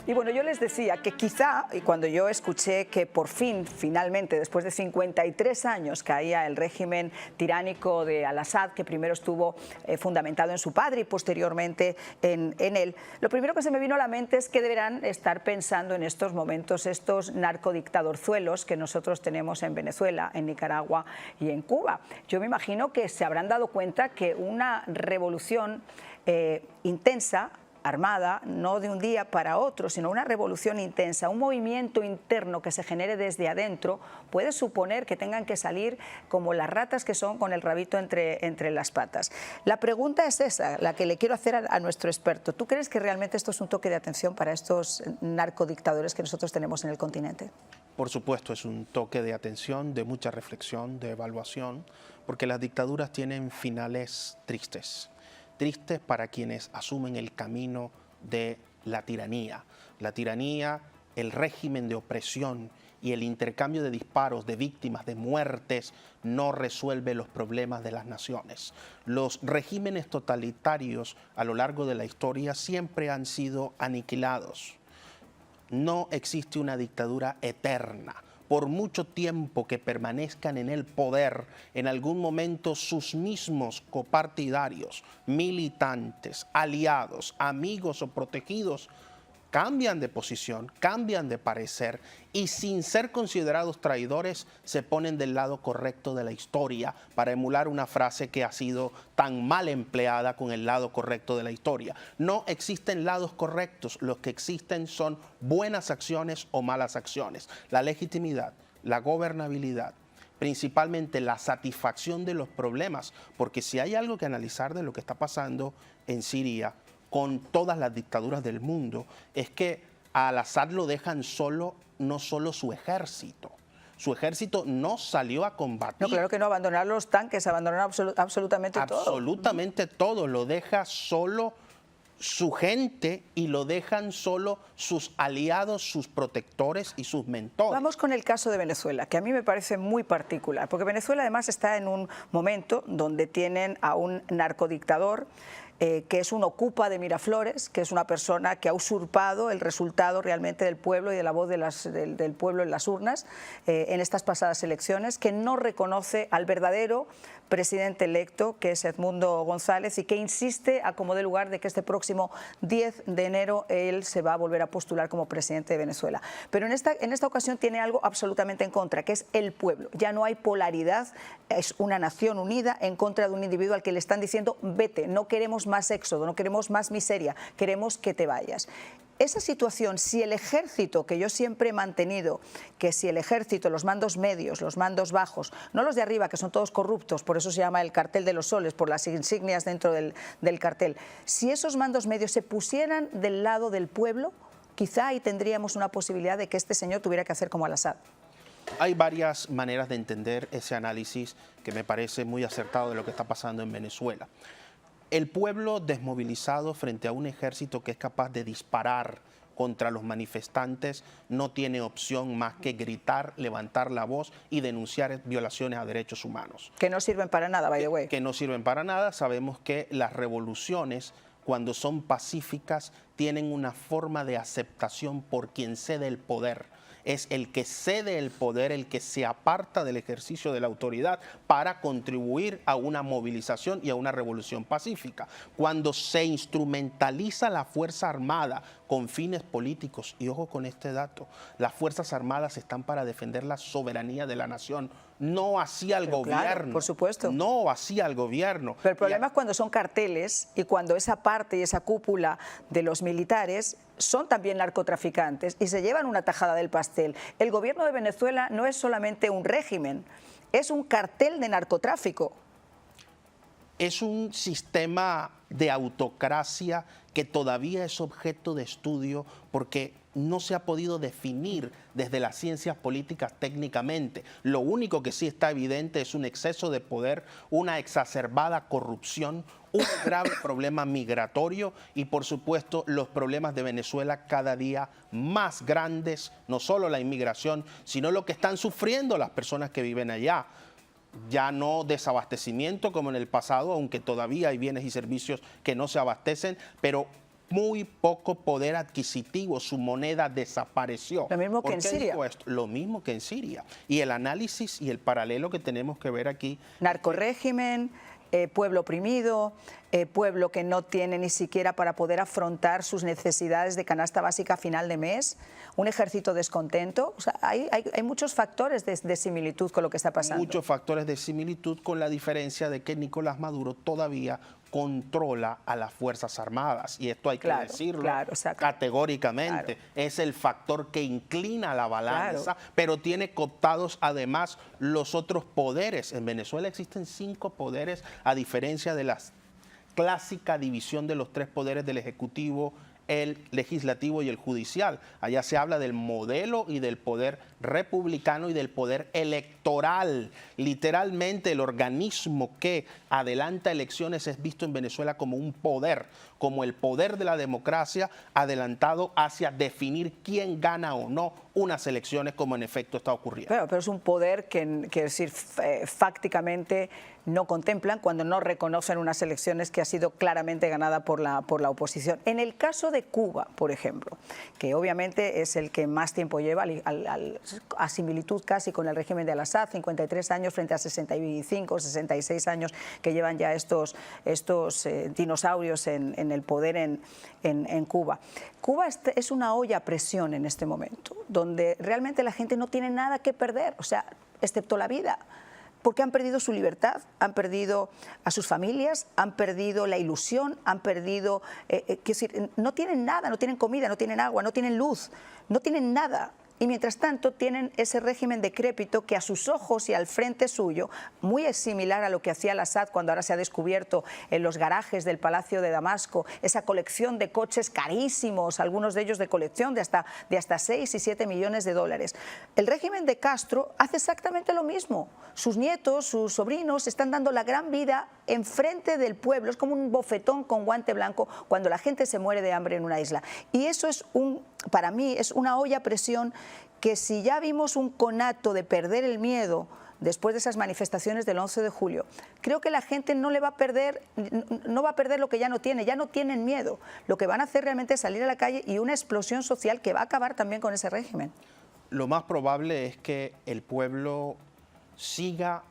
Y bueno, yo les decía que quizá, y cuando yo escuché que por fin, finalmente, después de 53 años, caía el régimen tiránico de Al-Assad, que primero estuvo fundamentado en su padre y posteriormente en él, lo primero que se me vino a la mente es que deberán estar pensando en estos momentos estos narcodictadorzuelos que nosotros tenemos en Venezuela, en Nicaragua y en Cuba. Yo me imagino que se habrán dado cuenta que una revolución intensa, armada, no de un día para otro, sino una revolución intensa, un movimiento interno que se genere desde adentro, puede suponer que tengan que salir como las ratas que son con el rabito entre las patas. La pregunta es esa, la que le quiero hacer a nuestro experto. ¿Tú crees que realmente esto es un toque de atención para estos narcodictadores que nosotros tenemos en el continente? Por supuesto, es un toque de atención, de mucha reflexión, de evaluación, porque las dictaduras tienen finales tristes. Tristes para quienes asumen el camino de la tiranía. La tiranía, el régimen de opresión y el intercambio de disparos, de víctimas, de muertes, no resuelve los problemas de las naciones. Los regímenes totalitarios a lo largo de la historia siempre han sido aniquilados. No existe una dictadura eterna. Por mucho tiempo que permanezcan en el poder, en algún momento sus mismos copartidarios, militantes, aliados, amigos o protegidos, cambian de posición, cambian de parecer y sin ser considerados traidores se ponen del lado correcto de la historia para emular una frase que ha sido tan mal empleada con el lado correcto de la historia. No existen lados correctos, los que existen son buenas acciones o malas acciones. La legitimidad, la gobernabilidad, principalmente la satisfacción de los problemas, porque si hay algo que analizar de lo que está pasando en Siria, con todas las dictaduras del mundo, es que a Al-Assad lo dejan solo, no solo su ejército. Su ejército no salió a combatir. No, claro que no, abandonar los tanques, abandonar absolutamente todo. Absolutamente todo, lo deja solo su gente y lo dejan solo sus aliados, sus protectores y sus mentores. Vamos con el caso de Venezuela, que a mí me parece muy particular, porque Venezuela además está en un momento donde tienen a un narcodictador que es un ocupa de Miraflores, que es una persona que ha usurpado el resultado realmente del pueblo y de la voz del pueblo en las urnas en estas pasadas elecciones, que no reconoce al verdadero presidente electo, que es Edmundo González, y que insiste a como dé lugar de que este próximo 10 de enero él se va a volver a postular como presidente de Venezuela. Pero en esta ocasión tiene algo absolutamente en contra, que es el pueblo. Ya no hay polaridad, es una nación unida en contra de un individuo al que le están diciendo vete, no queremos más éxodo, no queremos más miseria, queremos que te vayas. Esa situación, si el ejército, que yo siempre he mantenido, que si el ejército, los mandos medios, los mandos bajos, no los de arriba, que son todos corruptos, por eso se llama el cartel de los soles, por las insignias dentro del cartel, si esos mandos medios se pusieran del lado del pueblo, quizá ahí tendríamos una posibilidad de que este señor tuviera que hacer como Al-Assad. Hay varias maneras de entender ese análisis que me parece muy acertado de lo que está pasando en Venezuela. El pueblo desmovilizado frente a un ejército que es capaz de disparar contra los manifestantes no tiene opción más que gritar, levantar la voz y denunciar violaciones a derechos humanos. Que no sirven para nada, by the way. Que no sirven para nada. Sabemos que las revoluciones, cuando son pacíficas, tienen una forma de aceptación por quien cede el poder. Es el que cede el poder, el que se aparta del ejercicio de la autoridad para contribuir a una movilización y a una revolución pacífica. Cuando se instrumentaliza la Fuerza Armada con fines políticos, y ojo con este dato, las Fuerzas Armadas están para defender la soberanía de la nación, no así al gobierno. Claro, por supuesto. No así al gobierno. Pero el problema es cuando son carteles y cuando esa parte y esa cúpula de los militares son también narcotraficantes y se llevan una tajada del pastel. El gobierno de Venezuela no es solamente un régimen, es un cartel de narcotráfico. Es un sistema de autocracia que todavía es objeto de estudio porque no se ha podido definir desde las ciencias políticas técnicamente. Lo único que sí está evidente es un exceso de poder, una exacerbada corrupción, un grave problema migratorio y, por supuesto, los problemas de Venezuela cada día más grandes, no solo la inmigración, sino lo que están sufriendo las personas que viven allá. Ya no desabastecimiento como en el pasado, aunque todavía hay bienes y servicios que no se abastecen, pero muy poco poder adquisitivo, su moneda desapareció. Lo mismo que en ¿Por qué Siria. digo esto? Lo mismo que en Siria. Y el análisis y el paralelo que tenemos que ver aquí. Narcorrégimen, pueblo oprimido, pueblo que no tiene ni siquiera para poder afrontar sus necesidades de canasta básica a final de mes, un ejército descontento. O sea, hay muchos factores de similitud con lo que está pasando. Muchos factores de similitud, con la diferencia de que Nicolás Maduro todavía controla a las Fuerzas Armadas. Y esto hay que decirlo categóricamente. Claro. Es el factor que inclina la balanza, pero tiene cooptados además los otros poderes. En Venezuela existen 5 poderes, a diferencia de la clásica división de los 3 poderes del Ejecutivo, el legislativo y el judicial. Allá se habla del modelo y del poder republicano y del poder electoral. Literalmente el organismo que adelanta elecciones es visto en Venezuela como un poder, como el poder de la democracia adelantado hacia definir quién gana o no unas elecciones, como en efecto está ocurriendo. Pero es un poder que decir, fácticamente no contemplan cuando no reconocen unas elecciones que ha sido claramente ganada por la oposición. En el caso de Cuba, por ejemplo, que obviamente es el que más tiempo lleva, a similitud casi con el régimen de Al-Assad, 53 años frente a 65, 66 años que llevan ya estos dinosaurios en el poder en Cuba. Cuba es una olla a presión en este momento, donde realmente la gente no tiene nada que perder, o sea, excepto la vida. Porque han perdido su libertad, han perdido a sus familias, han perdido la ilusión, han perdido, no tienen nada, no tienen comida, no tienen agua, no tienen luz, no tienen nada. Y mientras tanto tienen ese régimen decrépito que a sus ojos y al frente suyo, muy similar a lo que hacía Al-Assad cuando ahora se ha descubierto en los garajes del Palacio de Damasco, esa colección de coches carísimos, algunos de ellos de colección de hasta 6 y 7 millones de dólares. El régimen de Castro hace exactamente lo mismo. Sus nietos, sus sobrinos están dando la gran vida enfrente del pueblo. Es como un bofetón con guante blanco cuando la gente se muere de hambre en una isla. Y eso es para mí es una olla a presión que, si ya vimos un conato de perder el miedo después de esas manifestaciones del 11 de julio, creo que la gente no va a perder lo que ya no tienen miedo. Lo que van a hacer realmente es salir a la calle y una explosión social que va a acabar también con ese régimen. Lo más probable es que el pueblo siga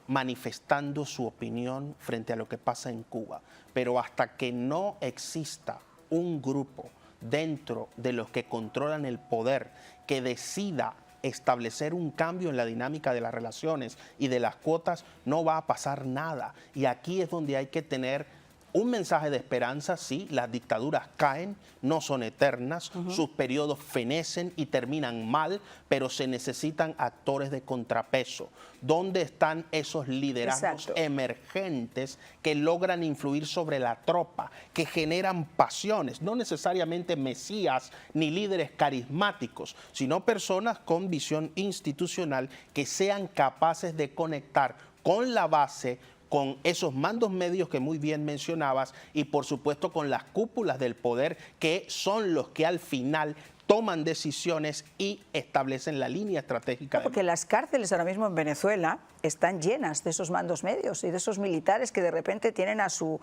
manifestando su opinión frente a lo que pasa en Cuba, pero hasta que no exista un grupo dentro de los que controlan el poder que decida establecer un cambio en la dinámica de las relaciones y de las cuotas, no va a pasar nada. Y aquí es donde hay que tener un mensaje de esperanza. Sí, las dictaduras caen, no son eternas, sus periodos fenecen y terminan mal, pero se necesitan actores de contrapeso. ¿Dónde están esos liderazgos emergentes que logran influir sobre la tropa, que generan pasiones? No necesariamente mesías ni líderes carismáticos, sino personas con visión institucional que sean capaces de conectar con la base, con esos mandos medios que muy bien mencionabas y por supuesto con las cúpulas del poder, que son los que al final toman decisiones y establecen la línea estratégica. Porque las cárceles ahora mismo en Venezuela están llenas de esos mandos medios y de esos militares que de repente tienen a su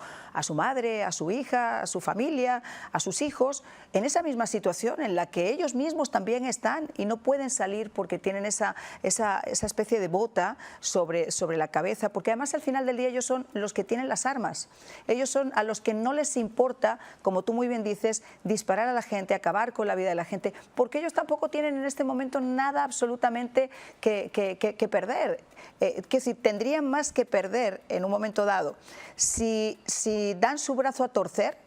madre, a su hija, a su familia, a sus hijos, en esa misma situación en la que ellos mismos también están y no pueden salir porque tienen esa especie de bota sobre la cabeza, porque además al final del día ellos son los que tienen las armas. Ellos son a los que no les importa, como tú muy bien dices, disparar a la gente, acabar con la vida de la gente, porque ellos tampoco tienen en este momento nada absolutamente que perder. Es decir, tendrían más que perder en un momento dado si dan su brazo a torcer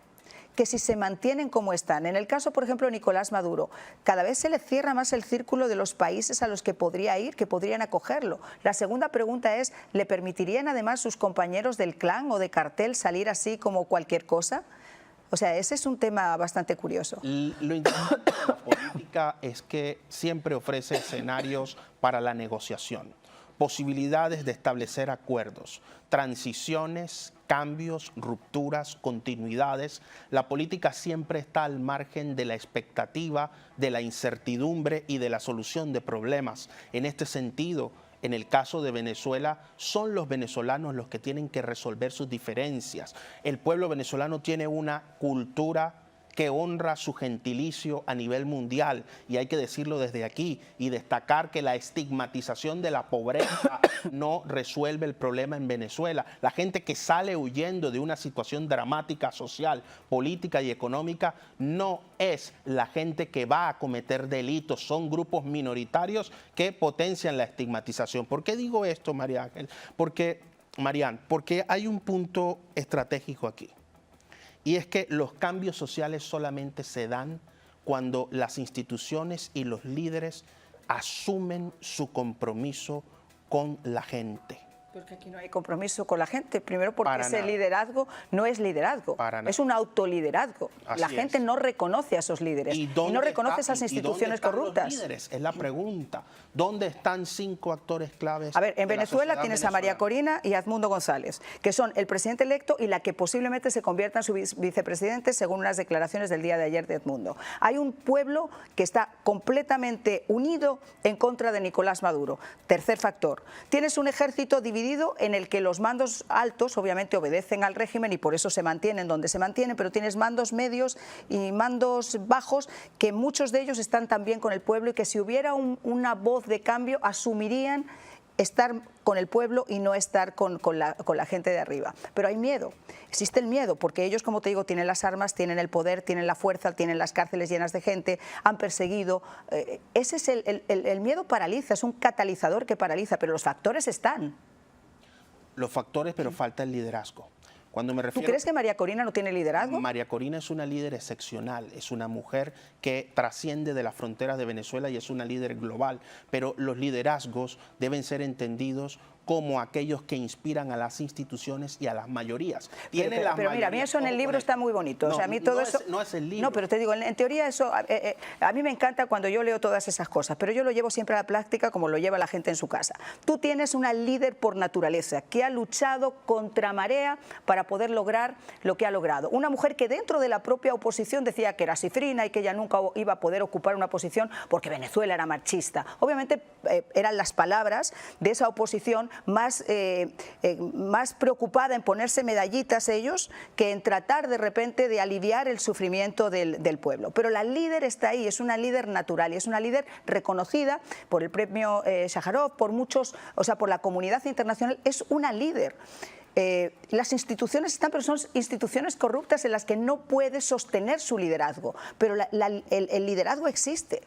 que si se mantienen como están. En el caso, por ejemplo, de Nicolás Maduro, cada vez se le cierra más el círculo de los países a los que podría ir, que podrían acogerlo. La segunda pregunta es, ¿le permitirían además sus compañeros del clan o de cartel salir así como cualquier cosa? O sea, ese es un tema bastante curioso. Lo interesante de la política es que siempre ofrece escenarios para la negociación, posibilidades de establecer acuerdos, transiciones, cambios, rupturas, continuidades. La política siempre está al margen de la expectativa, de la incertidumbre y de la solución de problemas. En este sentido, En el caso de Venezuela, son los venezolanos los que tienen que resolver sus diferencias. El pueblo venezolano tiene una cultura que honra su gentilicio a nivel mundial, y hay que decirlo desde aquí y destacar que la estigmatización de la pobreza no resuelve el problema en Venezuela. La gente que sale huyendo de una situación dramática social, política y económica no es la gente que va a cometer delitos, son grupos minoritarios que potencian la estigmatización. ¿Por qué digo esto, María Ángel? Porque hay un punto estratégico aquí. Y es que los cambios sociales solamente se dan cuando las instituciones y los líderes asumen su compromiso con la gente. Porque aquí no hay compromiso con la gente. Primero porque Para ese nada. liderazgo no es liderazgo, es un autoliderazgo. Así la gente es. no reconoce a esos líderes y no reconoce esas instituciones corruptas. Los líderes? Es la pregunta. ¿Dónde están 5 actores claves? A ver, en de la Venezuela sociedad tienes a María venezolana? Corina y a Edmundo González, que son el presidente electo y la que posiblemente se convierta en su vicepresidente, según unas declaraciones del día de ayer de Edmundo. Hay un pueblo que está completamente unido en contra de Nicolás Maduro. Tercer factor, tienes un ejército dividido en el que los mandos altos obviamente obedecen al régimen y por eso se mantienen donde se mantienen, pero tienes mandos medios y mandos bajos que muchos de ellos están también con el pueblo y que si hubiera una voz de cambio asumirían estar con el pueblo y no estar con la gente de arriba. Pero hay miedo, existe el miedo, porque ellos, como te digo, tienen las armas, tienen el poder, tienen la fuerza, tienen las cárceles llenas de gente, han perseguido. Ese es el miedo paraliza, es un catalizador que paraliza, pero los factores están. Los factores, pero falta el liderazgo. Cuando me refiero, ¿Tú crees que María Corina no tiene liderazgo? María Corina es una líder excepcional, es una mujer que trasciende de las fronteras de Venezuela y es una líder global, pero los liderazgos deben ser entendidos como aquellos que inspiran a las instituciones y a las mayorías. Pero mira, a mí eso en el libro está muy bonito. No, o sea, a mí todo eso no es el libro. No, pero te digo, en teoría eso, a mí me encanta cuando yo leo todas esas cosas, pero yo lo llevo siempre a la práctica como lo lleva la gente en su casa. Tú tienes una líder por naturaleza que ha luchado contra marea para poder lograr lo que ha logrado. Una mujer que dentro de la propia oposición decía que era cifrina y que ella nunca iba a poder ocupar una posición porque Venezuela era marxista. Obviamente eran las palabras de esa oposición más preocupada en ponerse medallitas ellos que en tratar de repente de aliviar el sufrimiento del pueblo. Pero la líder está ahí, es una líder natural y es una líder reconocida por el premio Sájarov, por muchos, o sea, por la comunidad internacional, es una líder. Las instituciones están, pero son instituciones corruptas en las que no puede sostener su liderazgo, pero el liderazgo existe.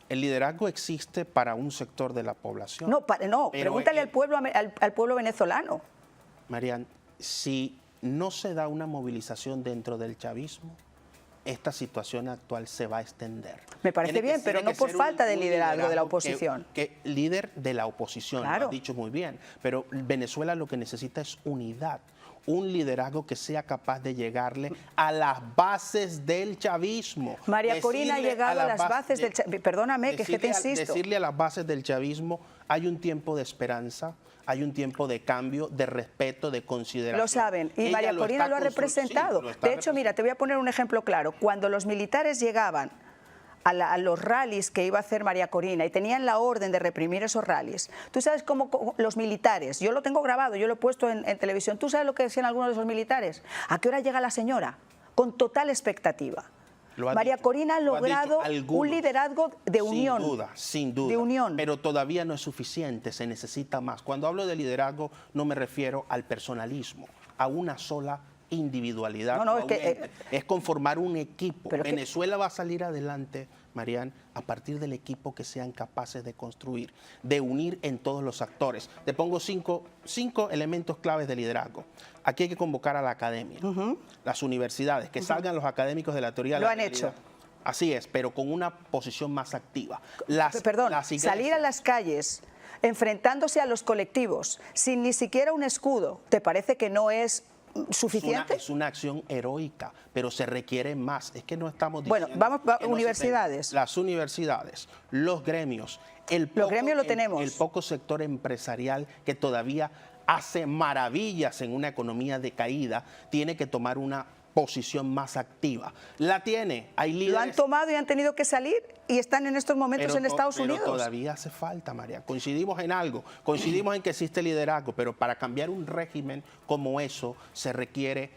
El liderazgo existe para un sector de la población. No, pregúntale al pueblo venezolano. Marian, si no se da una movilización dentro del chavismo, esta situación actual se va a extender. Me parece bien, pero no por falta de liderazgo de la oposición. Líder de la oposición, claro. Lo has dicho muy bien, pero Venezuela lo que necesita es unidad. Un liderazgo que sea capaz de llegarle a las bases del chavismo. María Corina ha llegado a las bases del chavismo. Perdóname, que es que te insisto. Decirle a las bases del chavismo, hay un tiempo de esperanza, hay un tiempo de cambio, de respeto, de consideración. Lo saben, y María Corina lo ha representado. De hecho, mira, te voy a poner un ejemplo claro. Cuando los militares llegaban a los rallies que iba a hacer María Corina y tenían la orden de reprimir esos rallies. Tú sabes cómo los militares, yo lo tengo grabado, yo lo he puesto en televisión, ¿tú sabes lo que decían algunos de esos militares? ¿A qué hora llega la señora? Con total expectativa. María Corina ha logrado un liderazgo de unión. Sin duda. De unión. Pero todavía no es suficiente, se necesita más. Cuando hablo de liderazgo no me refiero al personalismo, a una sola individualidad. Es conformar un equipo. Venezuela va a salir adelante, Marian, a partir del equipo que sean capaces de construir, de unir en todos los actores. Te pongo cinco elementos claves de liderazgo. Aquí hay que convocar a la academia, las universidades, que salgan los académicos de la teoría de la realidad. Lo han hecho. Así es, pero con una posición más activa. Salir a las calles enfrentándose a los colectivos sin ni siquiera un escudo, ¿te parece que no es suficiente? Es una acción heroica, pero se requiere más. Es que no estamos diciendo... Bueno, vamos a universidades. Las universidades, los gremios, los gremios lo tenemos. El poco sector empresarial que todavía hace maravillas en una economía decaída, tiene que tomar una posición más activa. La tiene, hay líderes. Lo han tomado y han tenido que salir y están en estos momentos en Estados Unidos. Pero todavía hace falta, María. Coincidimos en algo, coincidimos en que existe liderazgo, pero para cambiar un régimen como eso se requiere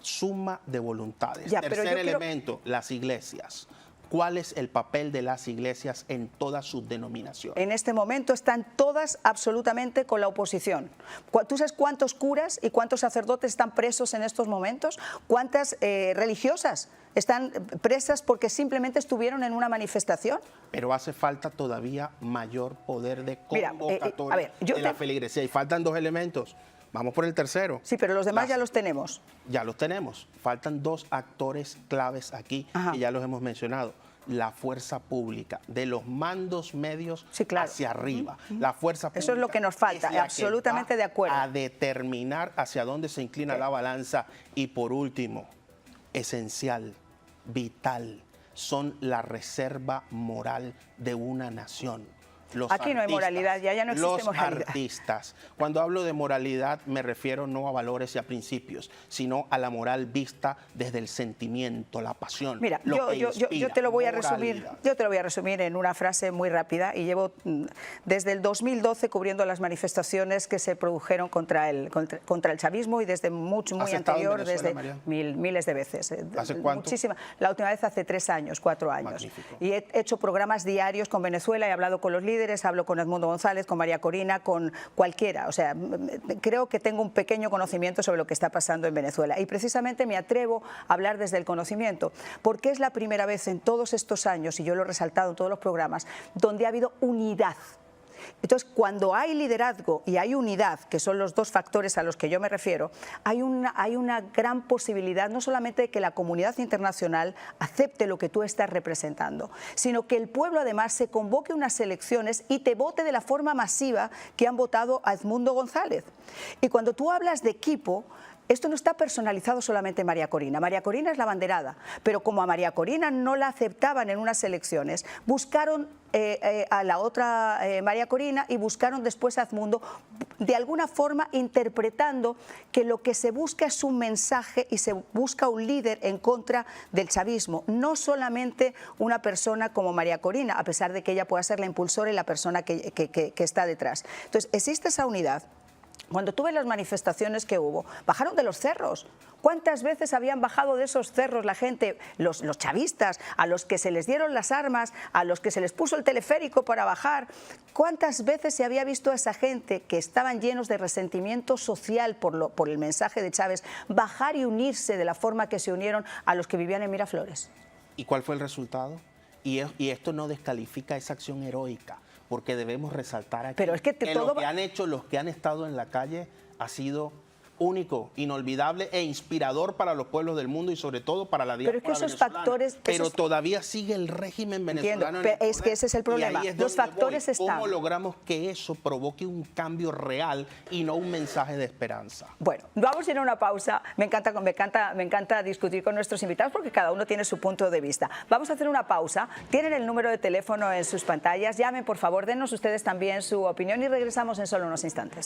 suma de voluntades. Tercer elemento, las iglesias. ¿Cuál es el papel de las iglesias en todas sus denominaciones? En este momento están todas absolutamente con la oposición. ¿Tú sabes cuántos curas y cuántos sacerdotes están presos en estos momentos? ¿Cuántas religiosas están presas porque simplemente estuvieron en una manifestación? Pero hace falta todavía mayor poder de convocatoria de la feligresía. Y faltan dos elementos. Vamos por el tercero. Sí, pero los demás ya los tenemos. Ya los tenemos. Faltan dos actores claves aquí, que ya los hemos mencionado. La fuerza pública, de los mandos medios hacia arriba. La fuerza pública. Eso es lo que nos falta, absolutamente de acuerdo. A determinar hacia dónde se inclina la balanza. Y por último, esencial, vital, son la reserva moral de una nación. Aquí no hay moralidad, ya no existe moralidad. Los artistas. Cuando hablo de moralidad me refiero no a valores y a principios, sino a la moral vista desde el sentimiento, la pasión. Mira, yo te lo voy a resumir en una frase muy rápida y llevo desde el 2012 cubriendo las manifestaciones que se produjeron contra el chavismo y desde muy anterior, desde miles de veces. ¿Hace cuánto? Muchísimas. La última vez hace 3 años, 4 años. Magnífico. Y he hecho programas diarios con Venezuela, he hablado con los líderes, hablo con Edmundo González, con María Corina, con cualquiera. O sea, creo que tengo un pequeño conocimiento sobre lo que está pasando en Venezuela. Y precisamente me atrevo a hablar desde el conocimiento, porque es la primera vez en todos estos años, y yo lo he resaltado en todos los programas, donde ha habido unidad. Entonces, cuando hay liderazgo y hay unidad, que son los dos factores a los que yo me refiero, hay una gran posibilidad no solamente de que la comunidad internacional acepte lo que tú estás representando, sino que el pueblo además se convoque unas elecciones y te vote de la forma masiva que han votado a Edmundo González. Y cuando tú hablas de equipo, esto no está personalizado solamente en María Corina. María Corina es la abanderada, pero como a María Corina no la aceptaban en unas elecciones, buscaron a la otra María Corina y buscaron después a Edmundo, de alguna forma interpretando que lo que se busca es un mensaje y se busca un líder en contra del chavismo, no solamente una persona como María Corina, a pesar de que ella pueda ser la impulsora y la persona que está detrás. Entonces, existe esa unidad. Cuando tuve las manifestaciones que hubo, bajaron de los cerros. ¿Cuántas veces habían bajado de esos cerros la gente, los chavistas, a los que se les dieron las armas, a los que se les puso el teleférico para bajar? ¿Cuántas veces se había visto a esa gente que estaban llenos de resentimiento social por el mensaje de Chávez bajar y unirse de la forma que se unieron a los que vivían en Miraflores? ¿Y cuál fue el resultado? Y esto no descalifica esa acción heroica, porque debemos resaltar aquí pero es que lo que han hecho los que han estado en la calle ha sido único, inolvidable e inspirador para los pueblos del mundo y sobre todo para la diáspora venezolana. Pero es que esos factores... Pero todavía sigue el régimen venezolano. Entiendo, es que ese es el problema. Los factores están. ¿Cómo logramos que eso provoque un cambio real y no un mensaje de esperanza? Bueno, vamos a ir a una pausa. Me encanta discutir con nuestros invitados porque cada uno tiene su punto de vista. Vamos a hacer una pausa. Tienen el número de teléfono en sus pantallas. Llamen, por favor, denos ustedes también su opinión y regresamos en solo unos instantes.